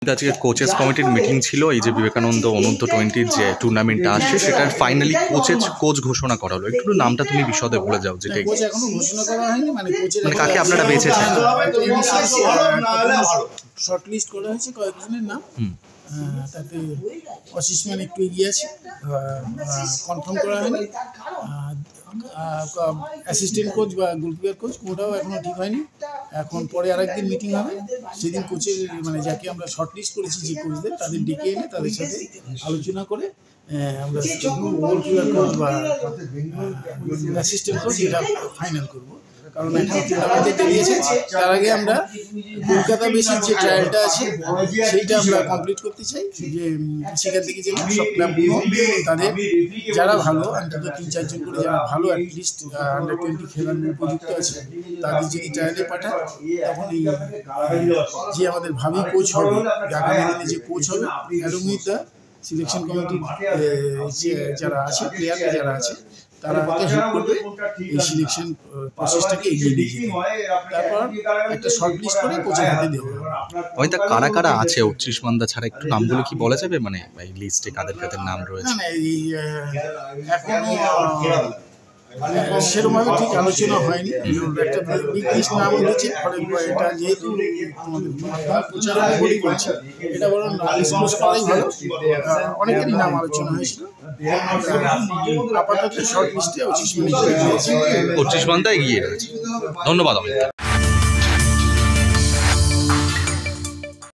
আজকে কোচেস কমিটির মিটিং ছিল। এই যে বিবেকানন্দ অনূর্ধ্ব 20 যে টুর্নামেন্টটা আসছে সেটার ফাইনালি কোচ ঘোষণা করা হলো। একটু নামটা তুমি বিশদে বলে যাও। যেটা কোচ এখনো ঘোষণা করা হয়নি, মানে কাকে আপনারা বেছেছেন? শর্ট লিস্ট করা হয়েছে কয়েকজনের নাম। তাতে অশিসমান একটু এগিয়ে আছে, কনফার্ম করা হয়নি। অ্যাসিস্ট্যান্ট কোচ বা গোলকিপার কোচ কোনটাও এখনো ঠিক হয়নি। এখন পরে আরেকদিন মিটিং হবে, সেদিন কোচের মানে যাকে আমরা শর্ট লিস্ট করেছি যে কোচদের, তাদের ডেকে এনে তাদের সাথে আলোচনা করে আমরা গোলকিপার কোচ বা অ্যাসিস্ট্যান্ট কোচ এটা ফাইনাল করবো। কারণ এখন টুর্নামেন্টে বেরিয়েছে, তার আগে আমরা কলকাতা বেসিক যে ট্রায়ালটা আছে সেইটা আমরা কমপ্লিট করতে চাই। যে সেখান থেকে যে সব ক্লাবগুলো তাদের যারা ভালো, অন্তত 3-4 জন করে যারা ভালো অ্যাটলিস্ট আন্ডার 20 খেলার উপযুক্ত আছে, তাদের যদি ট্রায়ালে পাঠায়, তখন এই যে আমাদের ভাবি কোচ হবে, আগামী দিনে যে কোচ হবে, এবং উইথ দ্য সিলেকশন কমিটির যারা আছে, প্লেয়ার যারা আছে, তারা আমাকে হেল্প করবে এই সিলেকশন প্রসেসটাকে এগিয়ে নিয়ে যেতে। তারপর একটা শর্ট লিস্ট করে কোচের হাতে দেওয়া হবে। হয়তো কারা কারা আছে 29 মান্দা ছাড়া একটু নামগুলো কি বলা যাবে? মানে এই লিস্টে কাদের কাদের নাম রয়েছে? না, এই এখনো সেরকমভাবে ঠিক আলোচনা হয়নি। একটা বিগ লিস্ট নাম উঠেছে, এটা যেহেতু আমাদের প্রচারণা বলি বলছে, এটা বরং ডিসক্লোজ করাই ভালো। অনেকেরই নাম আলোচনা হয়েছিল। আপাতত শর্ট লিস্টে 25 মান্দা এগিয়ে রয়েছে। ধন্যবাদ অমিত।